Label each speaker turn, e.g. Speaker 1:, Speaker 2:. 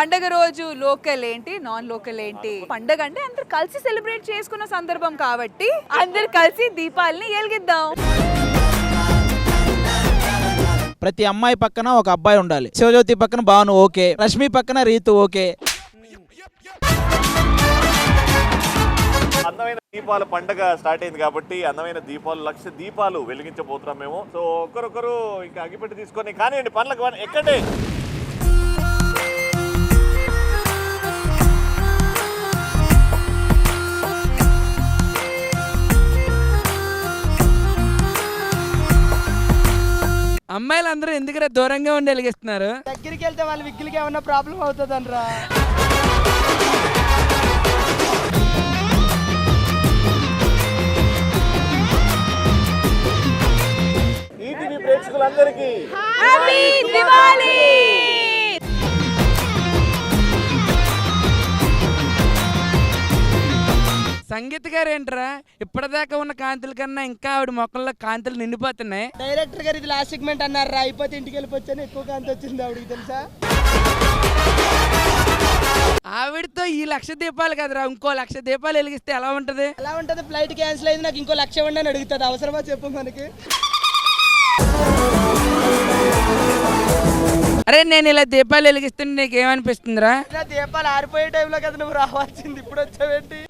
Speaker 1: పండగ రోజు లోకల్ ఏంటి, నాన్ లోకల్ ఏంటి? పండగ అంటే అందరు కలిసి సెలబ్రేట్ చేసుకున్న సందర్భం కాబట్టి అందరు కలిసి దీపాలని వెలిగిద్దాం.
Speaker 2: ప్రతి అమ్మాయి పక్కన ఒక అబ్బాయి ఉండాలి. శివజ్యోతి పక్కన భాను ఓకే, రష్మి పక్కన రీతు ఓకే.
Speaker 3: అందమైన దీపాల పండగ స్టార్ట్ అయింది కాబట్టి అందమైన దీపాలు 1,00,000 దీపాలు వెలిగించబోతున్నాం మేము. సో ఒక్కరొక్కరు ఇంకా అగిపెట్టి తీసుకొని కానివ్వండి పనులకు ఎక్కండి.
Speaker 4: అమ్మాయిలు అందరూ ఎందుకంటే దూరంగా ఉండి వెలిగిస్తున్నారు?
Speaker 5: దగ్గరికి వెళ్తే వాళ్ళ విగ్గులకి ఏమన్నా ప్రాబ్లం అవుతుందనరా?
Speaker 3: ఈటీవీ ప్రేక్షకులందరికీ
Speaker 1: హ్యాపీ దివాళీ.
Speaker 4: సంగీత గారు ఏంట్రా, ఇప్పటిదాకా ఉన్న కాంతుల కన్నా ఇంకా ఆవిడ మొక్కల్లో కాంతులు నిండిపోతున్నాయి.
Speaker 5: డైరెక్టర్ గారు ఇది లాస్ట్ సెగ్మెంట్ అన్నారా, అయిపోతే ఇంటికి వెళ్ళిపోవచ్చని ఎక్కువ కాంతి వచ్చింది ఆవిడకి, తెలుసా?
Speaker 4: ఆవిడతో ఈ 1,00,000 దీపాలు కదరా, ఇంకో 1,00,000 దీపాలు వెలిగిస్తే ఎలా ఉంటది?
Speaker 5: ఎలా ఉంటది? ఫ్లైట్ క్యాన్సిల్ అయింది, నాకు ఇంకో 1,00,000 ఇవ్వండి అని అడుగుతుంది. అవసరమా చెప్పు మనకి?
Speaker 4: అరే నేను ఇలా దీపాలు వెలిగిస్తుంటే నీకేమనిపిస్తుందిరా?
Speaker 5: దీపాలు ఆరిపోయే టైంలో కదా నువ్వు రావాల్సింది, ఇప్పుడు వచ్చావేంటి?